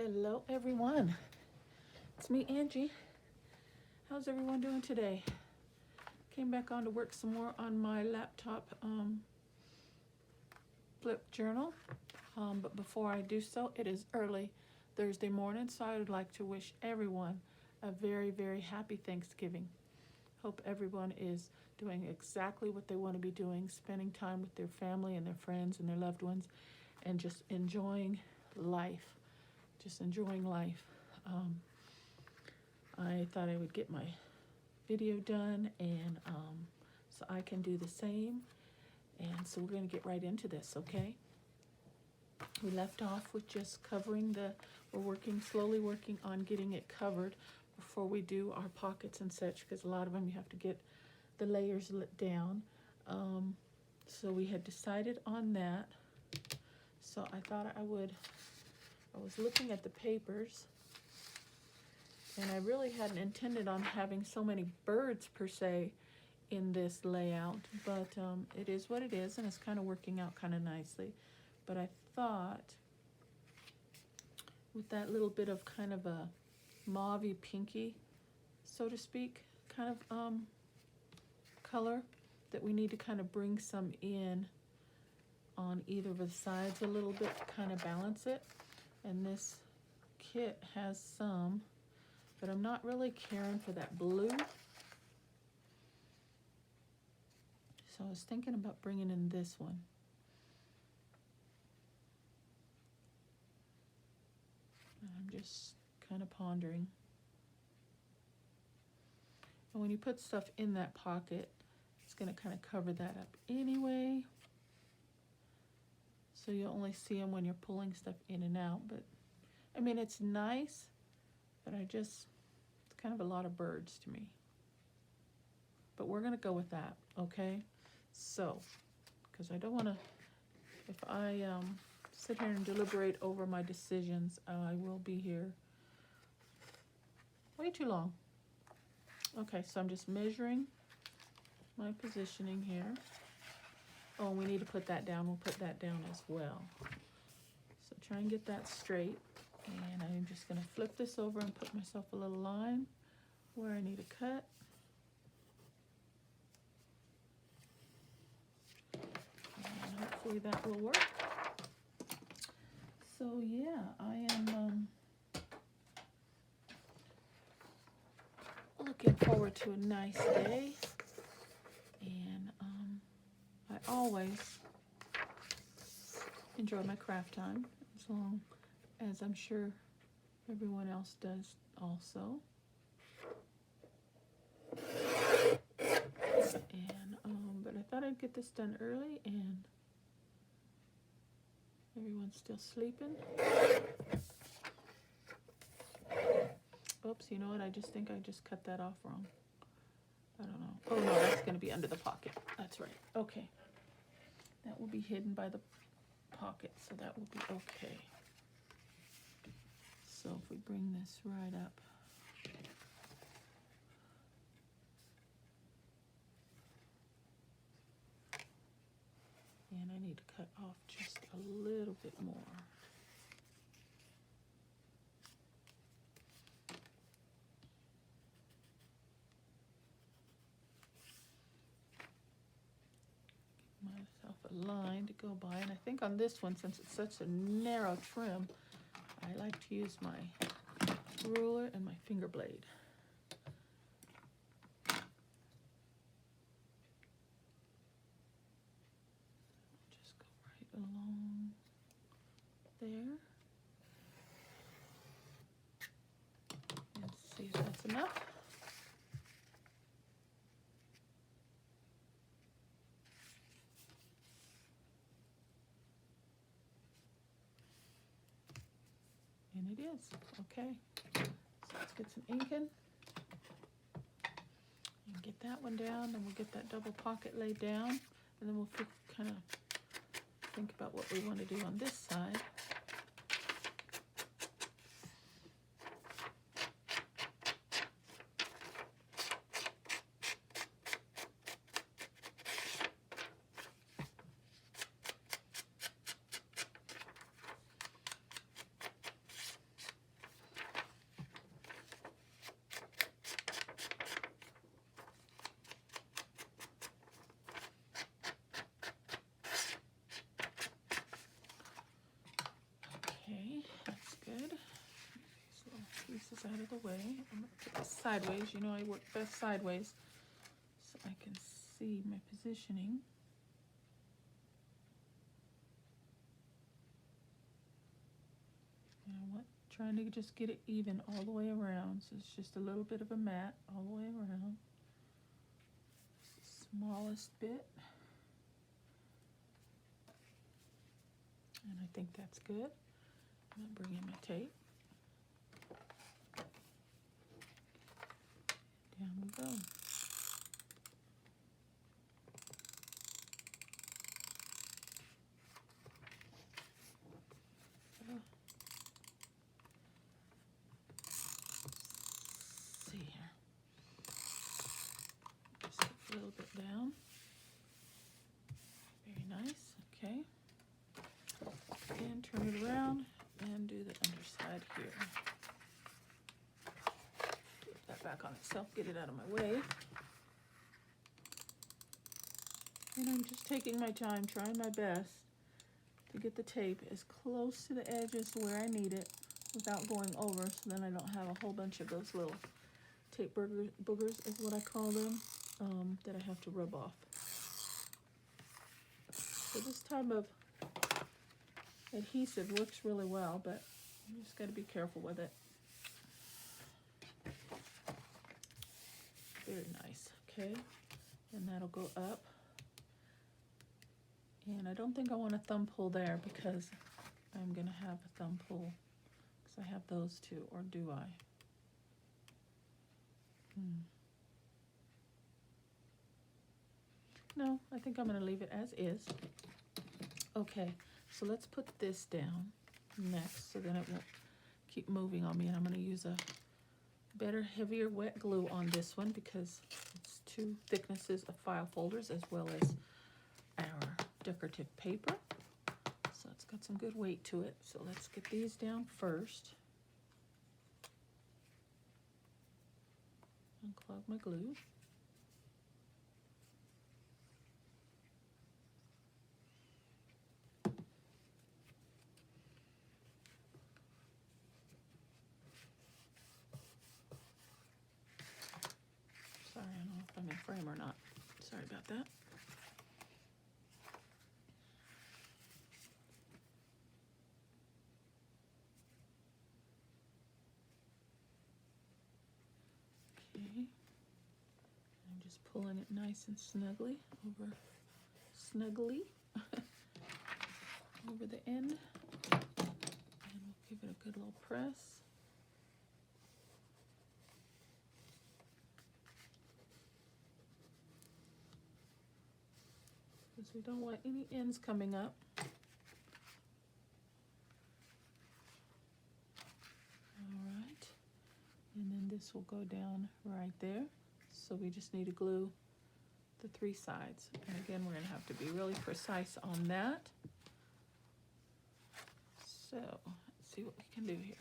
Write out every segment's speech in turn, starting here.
Hello everyone, it's me Angie. How's everyone doing today? Came back on to work some more on my laptop flip journal, but before I do so, it is early Thursday morning, so I would like to wish everyone a very, very happy Thanksgiving. Hope everyone is doing exactly what they want to be doing, spending time with their family and their friends and their loved ones, and just enjoying life. I thought I would get my video done, and so I can do the same. And so we're going to get right into this, okay? We left off with just covering we're slowly working on getting it covered before we do our pockets and such, because a lot of them you have to get the layers lit down. So we had decided on that. So I thought I was looking at the papers, and I really hadn't intended on having so many birds per se in this layout, but it is what it is, and it's kind of working out kind of nicely. But I thought with that little bit of kind of a mauvey pinky, so to speak, kind of color, that we need to kind of bring some in on either of the sides a little bit to kind of balance it. And this kit has some, but I'm not really caring for that blue. So I was thinking about bringing in this one. And I'm just kind of pondering. And when you put stuff in that pocket, it's going to kind of cover that up anyway. So you only see them when you're pulling stuff in and out. But I mean, it's nice, but it's kind of a lot of birds to me. But we're going to go with that, okay? So, because I don't want to, if I sit here and deliberate over my decisions, I will be here way too long. Okay, so I'm just measuring my positioning here. Oh, we need to put that down. We'll put that down as well. So try and get that straight. And I'm just going to flip this over and put myself a little line where I need to cut. And hopefully that will work. So yeah, I am looking forward to a nice day. And I always enjoy my craft time, as long as I'm sure everyone else does also. And but I thought I'd get this done early, and everyone's still sleeping. Oops, you know what? I just think I just cut that off wrong. I don't know. Oh no, that's going to be under the pocket. That's right. Okay. That will be hidden by the pocket, so that will be okay. So if we bring this right up. And I need to cut off just a little bit more. Myself a line to go by, and I think on this one, since it's such a narrow trim, I like to use my ruler and my finger blade. Just go right along there and see if that's enough. And it is. Okay. So let's get some ink in and get that one down, and we'll get that double pocket laid down, and then we'll kind of think about what we want to do on this side. pieces out of the way. I'm going to put this sideways. You know I work best sideways so I can see my positioning. You know what? Trying to just get it even all the way around. So it's just a little bit of a mat all the way around. It's the smallest bit. And I think that's good. I'm going to bring in my tape. Down we go. See here. Just a little bit down. Very nice. Okay. And turn it around and do the underside here. Flip that back on itself, get it out of my way. And I'm just taking my time, trying my best to get the tape as close to the edge as where I need it without going over, so then I don't have a whole bunch of those little tape boogers is what I call them, that I have to rub off. So this type of adhesive works really well, but you just got to be careful with it. Very nice. Okay, and that'll go up. And I don't think I want a thumb pull there because I'm going to have a thumb pull because I have those two, or do I? No, I think I'm going to leave it as is. Okay, so let's put this down next so then it won't keep moving on me. And I'm going to use a better, heavier wet glue on this one because it's two thicknesses of file folders as well as our decorative paper. So it's got some good weight to it. So let's get these down first. Unclog my glue. Sorry, I don't know if I'm in frame or not. Sorry about that. Okay. I'm just pulling it nice and snugly over the end. And we'll give it a good little press. Because we don't want any ends coming up. Alright, and then this will go down right there. So we just need to glue the three sides. And again, we're going to have to be really precise on that. So let's see what we can do here.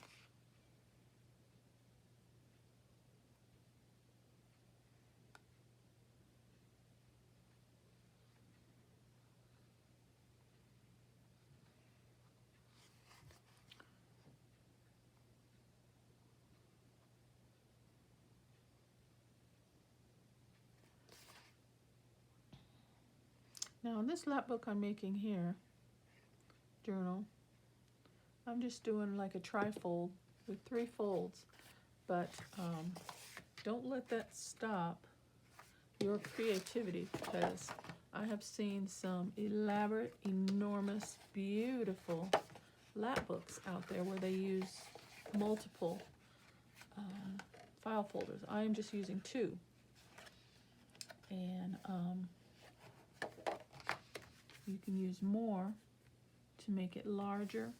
Now, in this lap book I'm making here, journal, I'm just doing like a tri-fold with 3 folds, but don't let that stop your creativity, because I have seen some elaborate, enormous, beautiful lap books out there where they use multiple file folders. I am just using 2. And you can use more to make it larger.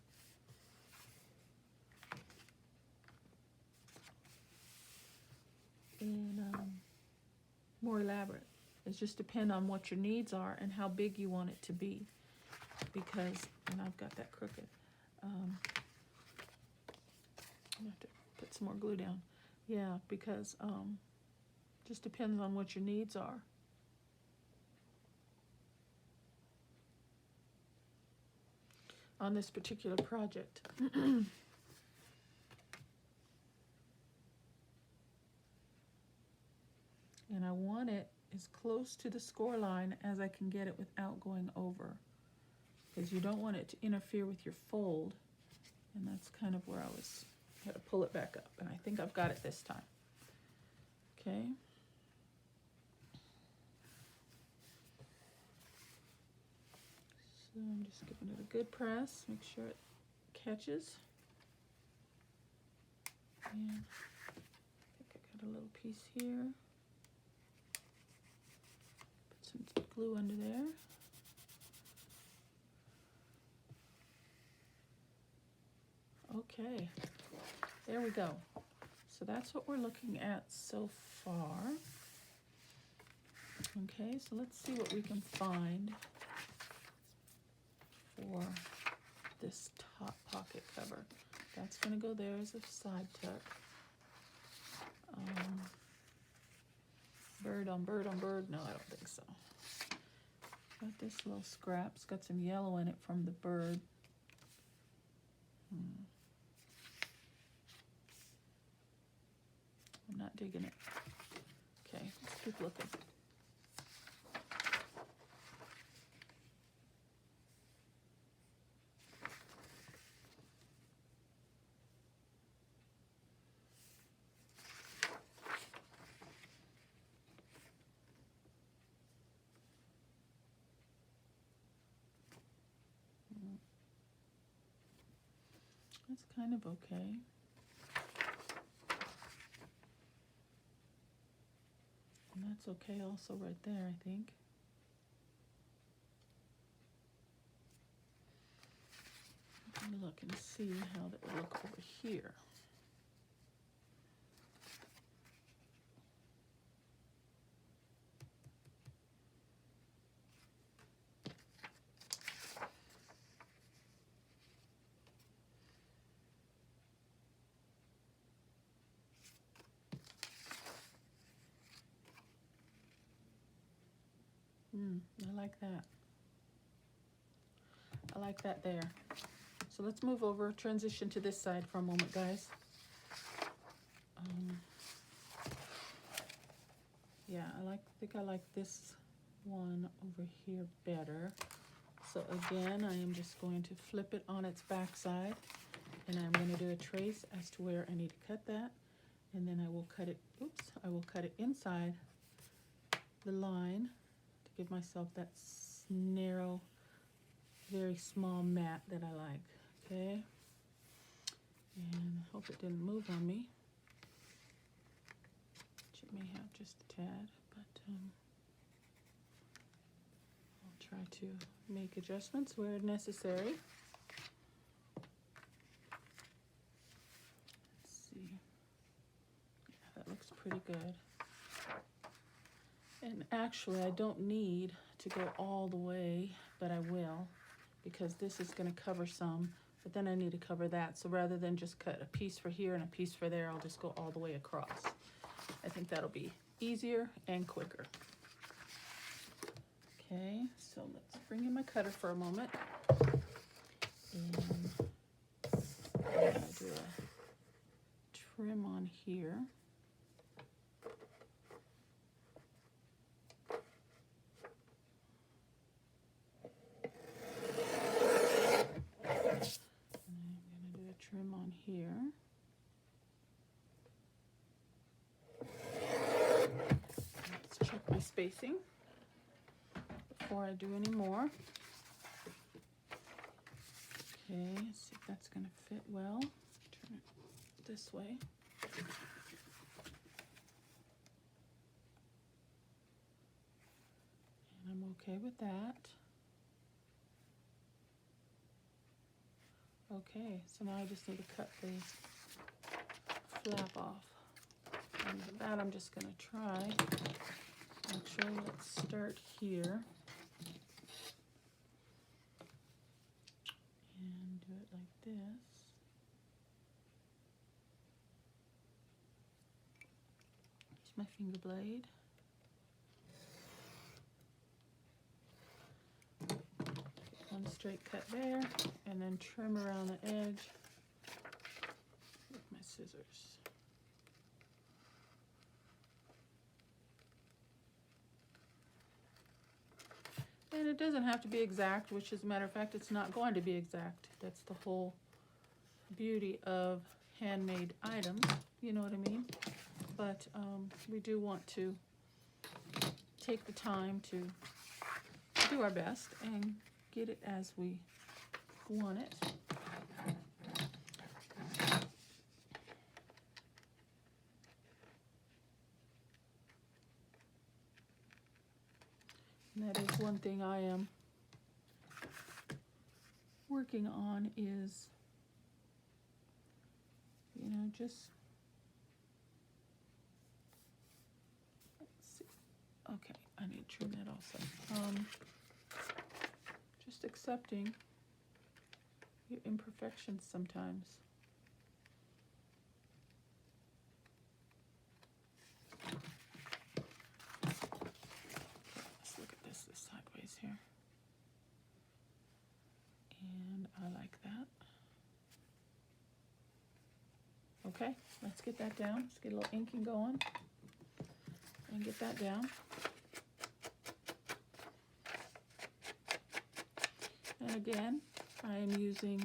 And more elaborate. It just depends on what your needs are and how big you want it to be. Because, and I've got that crooked. I'm gonna have to put some more glue down. Yeah, because just depends on what your needs are. On this particular project. want it as close to the score line as I can get it without going over, because you don't want it to interfere with your fold, and that's kind of where I had to pull it back up, and I think I've got it this time. Okay. So I'm just giving it a good press, make sure it catches. And I think I got a little piece here. Put some glue under there. Okay, there we go. So that's what we're looking at so far. Okay, so let's see what we can find for this top pocket cover. That's going to go there as a side tuck. Bird on bird on bird? No, I don't think so. Got this little scrap. It's got some yellow in it from the bird. I'm not digging it. Okay, let's keep looking. That's kind of okay. And that's okay also right there, I think. Let me look and see how that would look over here. I like that. I like that there. So let's move over, transition to this side for a moment, guys. Yeah, I think I like this one over here better. So again, I am just going to flip it on its back side, and I'm going to do a trace as to where I need to cut that, and then I will cut it, I will cut it inside the line to give myself that narrow, very small mat that I like. Okay, and I hope it didn't move on me. It may have just a tad, but I'll try to make adjustments where necessary. Let's see. Yeah, that looks pretty good. And actually, I don't need to go all the way, but I will, because this is going to cover some, but then I need to cover that. So rather than just cut a piece for here and a piece for there, I'll just go all the way across. I think that'll be easier and quicker. Okay, so let's bring in my cutter for a moment. And I'm going to do a trim on here. Trim on here. Let's check my spacing before I do any more. Okay, let's see if that's going to fit well. Turn it this way. And I'm okay with that. Okay, so now I just need to cut the flap off. And for that, I'm just going to try. Actually, let's start here. And do it like this. Use my finger blade. One straight cut there, and then trim around the edge with my scissors. And it doesn't have to be exact, which as a matter of fact, it's not going to be exact. That's the whole beauty of handmade items, you know what I mean? But we do want to take the time to do our best and get it as we want it. And that is one thing I am working on is, you know, just, let's see. Okay, I need to trim that also. Just accepting your imperfections sometimes. Let's look at this sideways here. And I like that. Okay, let's get that down. Let's get a little inking going and get that down. And again, I am using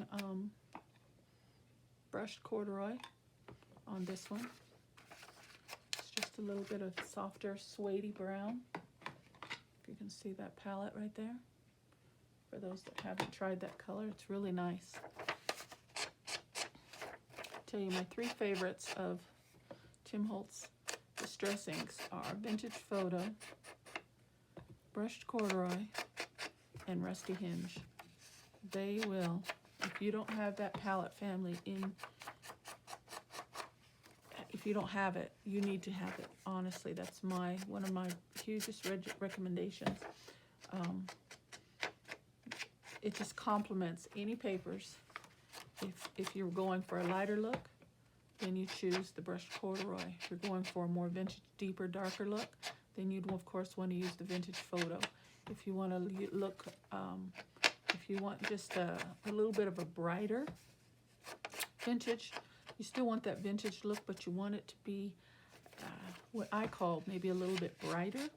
brushed corduroy on this one. It's just a little bit of softer, suede brown. If you can see that palette right there. For those that haven't tried that color, it's really nice. I'll tell you, my three favorites of Tim Holtz Distress Inks are Vintage Photo, Brushed Corduroy, and Rusty Hinge. They will, if you don't have that palette family in, if you don't have it, you need to have it. Honestly, that's one of my hugest recommendations. It just complements any papers. If you're going for a lighter look, then you choose the brushed corduroy. If you're going for a more vintage, deeper, darker look, then you'd of course want to use the Vintage Photo. If you want to look, if you want just a little bit of a brighter vintage, you still want that vintage look, but you want it to be what I call maybe a little bit brighter,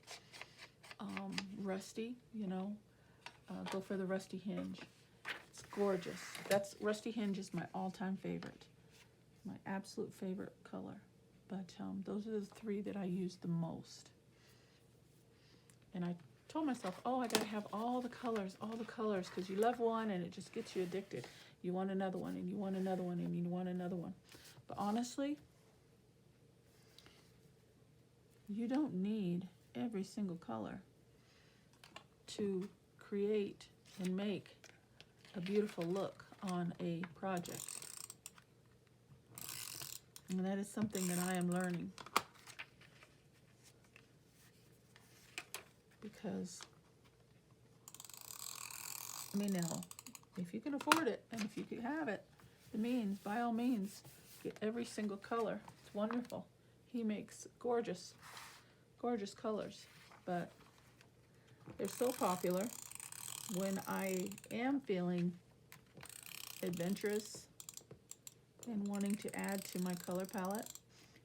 rusty, you know. Go for the Rusty Hinge. It's gorgeous. Rusty Hinge is my all-time favorite, my absolute favorite color. But those are the three that I use the most. And I told myself, oh, I gotta have all the colors, because you love one and it just gets you addicted. You want another one, and you want another one, and you want another one. But honestly, you don't need every single color to create and make a beautiful look on a project. And that is something that I am learning. Because, I mean, now, if you can afford it and if you can have it, by all means, get every single color. It's wonderful. He makes gorgeous, gorgeous colors, but they're so popular. When I am feeling adventurous and wanting to add to my color palette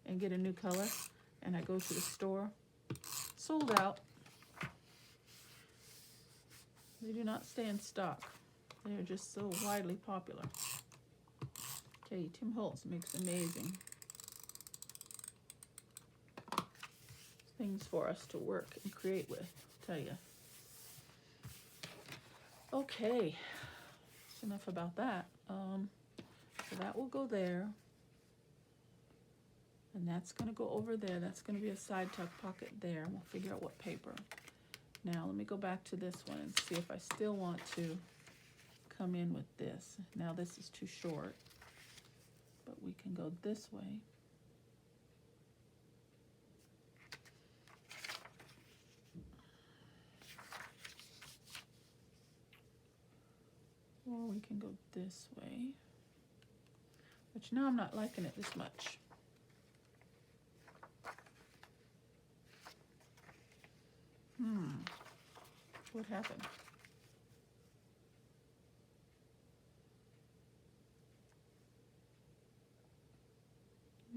and get a new color, and I go to the store, sold out. They do not stay in stock. They are just so widely popular. Okay, Tim Holtz makes amazing things for us to work and create with, I'll tell you. Okay, that's enough about that. So that will go there. And that's going to go over there. That's going to be a side tuck pocket there. And we'll figure out what paper. Now, let me go back to this one and see if I still want to come in with this. Now, this is too short, but we can go this way. Or we can go this way, which now I'm not liking it this much. What happened?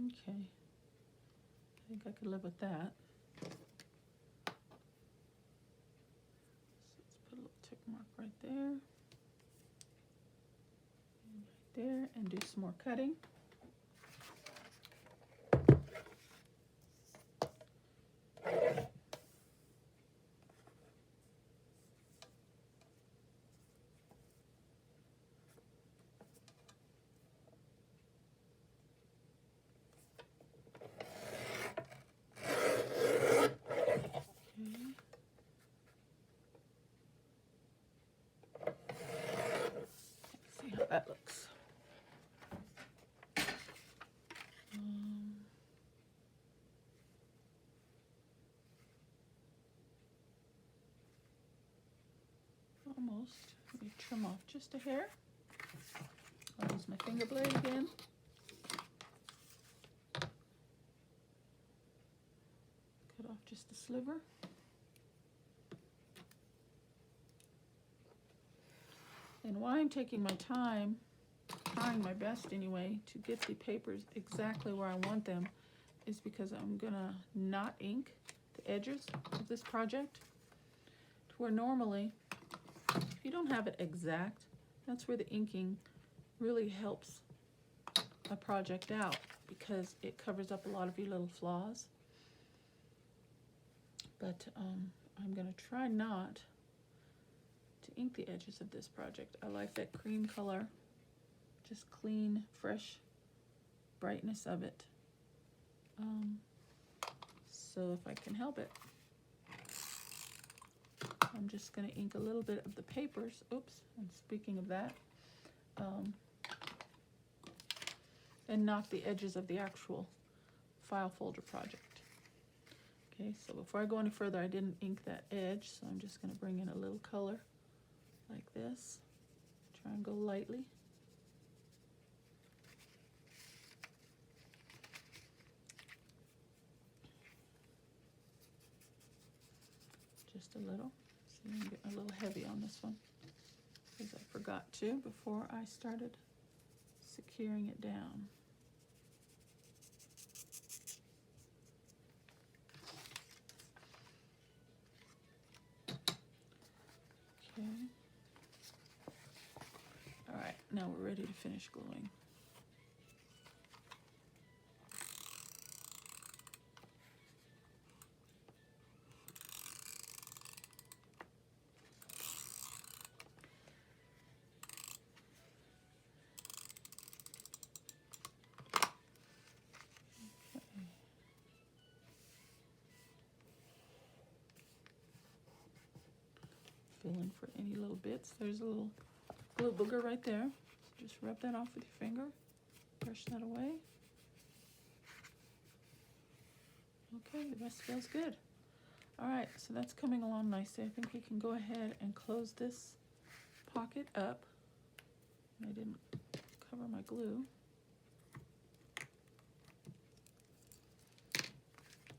Okay, I think I could live with that. So let's put a right there and right there, and do some more cutting. See how that looks. Almost. Let me trim off just a hair. I'll use my finger blade again. Cut off just a sliver. And why I'm taking my time, trying my best anyway, to get the papers exactly where I want them is because I'm gonna not ink the edges of this project to where normally, if you don't have it exact, that's where the inking really helps a project out because it covers up a lot of your little flaws. But I'm gonna try not to ink the edges of this project. I like that cream color, just clean, fresh brightness of it. So if I can help it, I'm just going to ink a little bit of the papers. Oops, and speaking of that, and not the edges of the actual file folder project. Okay, so before I go any further, I didn't ink that edge, so I'm just going to bring in a little color like this. Try and go lightly. Just a little. See, I'm getting a little heavy on this one because I forgot to before I started securing it down. Okay. All right, now we're ready to finish gluing. Fill in for any little bits. There's a little glue booger right there. Just rub that off with your finger. Brush that away. Okay, the rest feels good. All right, so that's coming along nicely. I think we can go ahead and close this pocket up. I didn't cover my glue.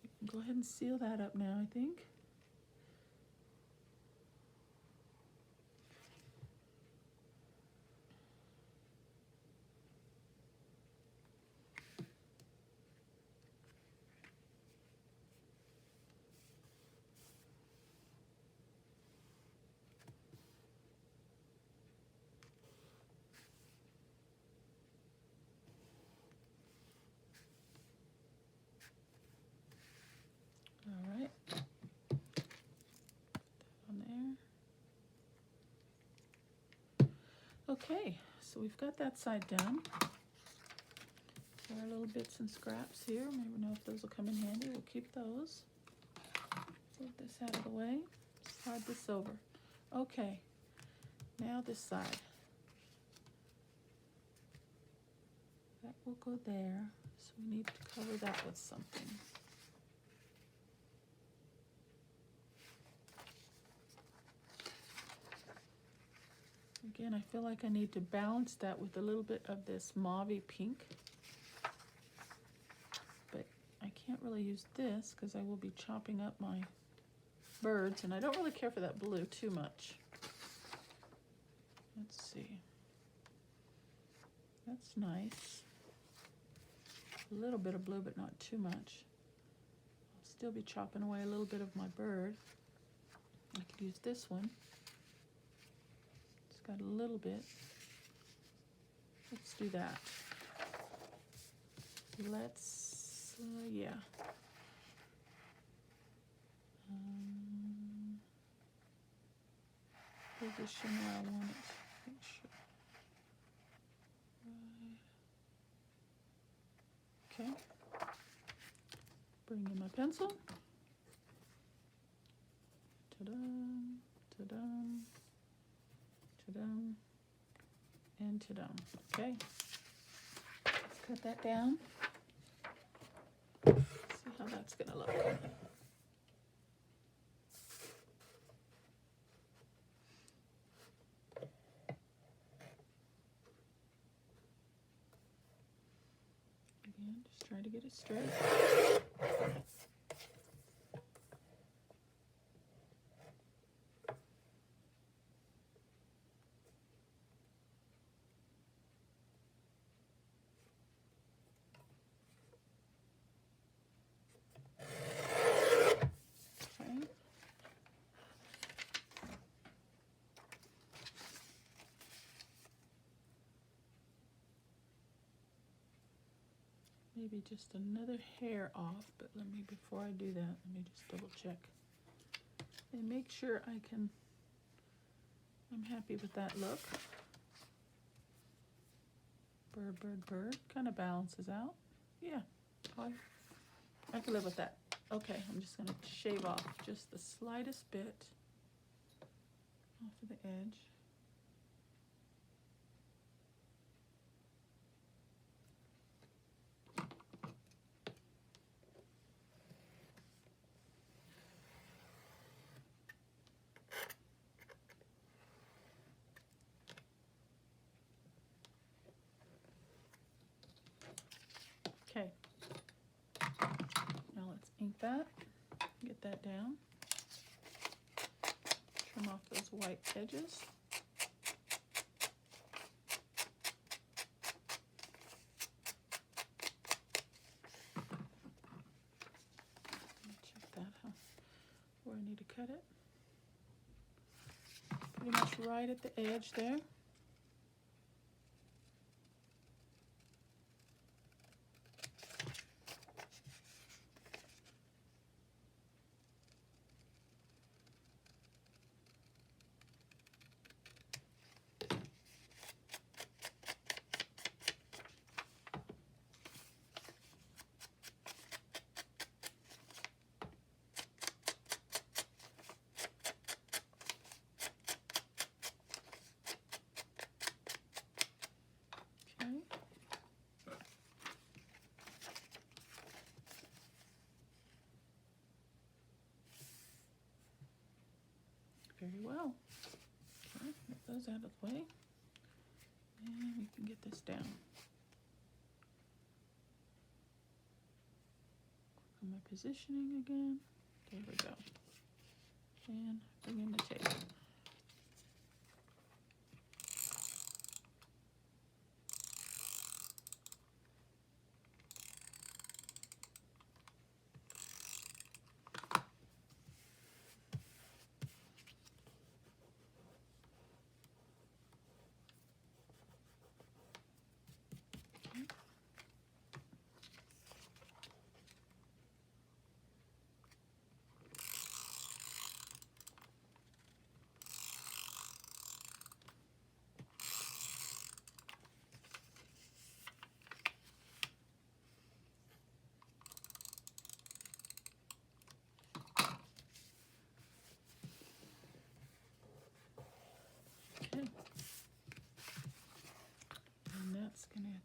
We can go ahead and seal that up now, I think. All right. Put that on there. Okay, so we've got that side done. There are little bits and scraps here. Never know if those will come in handy. We'll keep those. Move this out of the way. Slide this over. Okay, now this side. That will go there. So we need to cover that with something. Again, I feel like I need to balance that with a little bit of this mauve-y pink. But I can't really use this because I will be chopping up my birds, and I don't really care for that blue too much. Let's see. That's nice. A little bit of blue, but not too much. I'll still be chopping away a little bit of my bird. I could use this one. got a little bit. Let's do that. Let's, yeah. Position where I want it. Make sure. Right. Okay. Bring in my pencil. Ta-dum, ta-dum, ta-dum, and ta-dum. Okay. Let's cut that down. See how that's gonna look. Again, just try to get it straight. Okay. Maybe just another hair off, but before I do that, let me just double check and make sure I'm happy with that look. Bird, bird, bird, kind of balances out. Yeah, I can live with that. Okay, I'm just gonna shave off just the slightest bit off of the edge. Okay, now let's ink that, get that down, trim off those white edges. Check that, where I need to cut it. Pretty much right at the edge there. Very well. Okay, get those out of the way. And we can get this down. Work on my positioning again. There we go. And bring in the tape. And that's gonna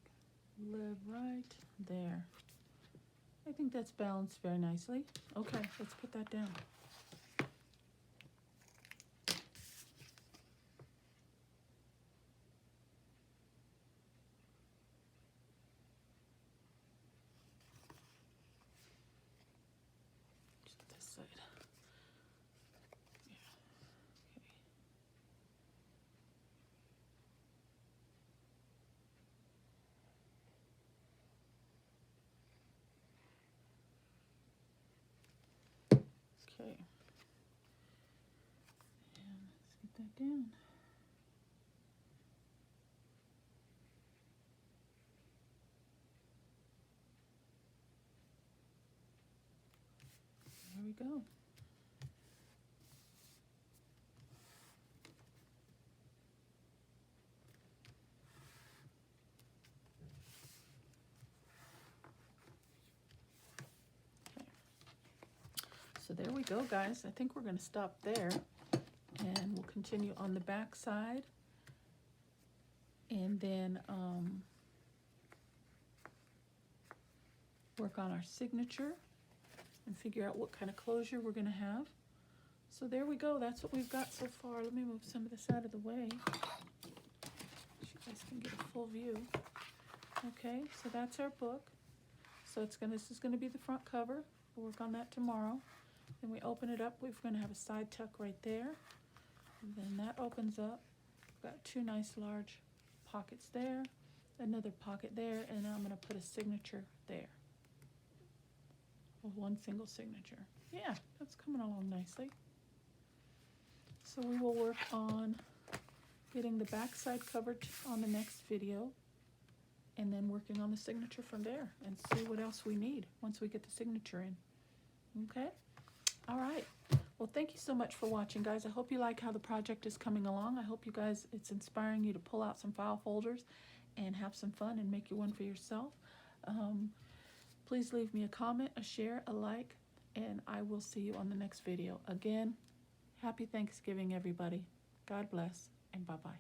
live right there. I think that's balanced very nicely. Okay, let's put that down. Just this side. Yeah. Okay. And let's get that down. go. So there we go, guys. I think we're going to stop there, and we'll continue on the back side, and then work on our signature and figure out what kind of closure we're going to have. So there we go. That's what we've got so far. Let me move some of this out of the way so you guys can get a full view. Okay, so that's our book. So this is going to be the front cover. We'll work on that tomorrow. Then we open it up. We're going to have a side tuck right there. And then that opens up. We've got two nice large pockets there, another pocket there, and I'm going to put a signature there. Well, one single signature. Yeah, that's coming along nicely. So we will work on getting the back side covered on the next video, and then working on the signature from there, and see what else we need once we get the signature in. Okay? All right. Well, thank you so much for watching, guys. I hope you like how the project is coming along. I hope you guys, it's inspiring you to pull out some file folders and have some fun and make you one for yourself. Please leave me a comment, a share, a like, and I will see you on the next video. Again, happy Thanksgiving, everybody. God bless, and bye-bye.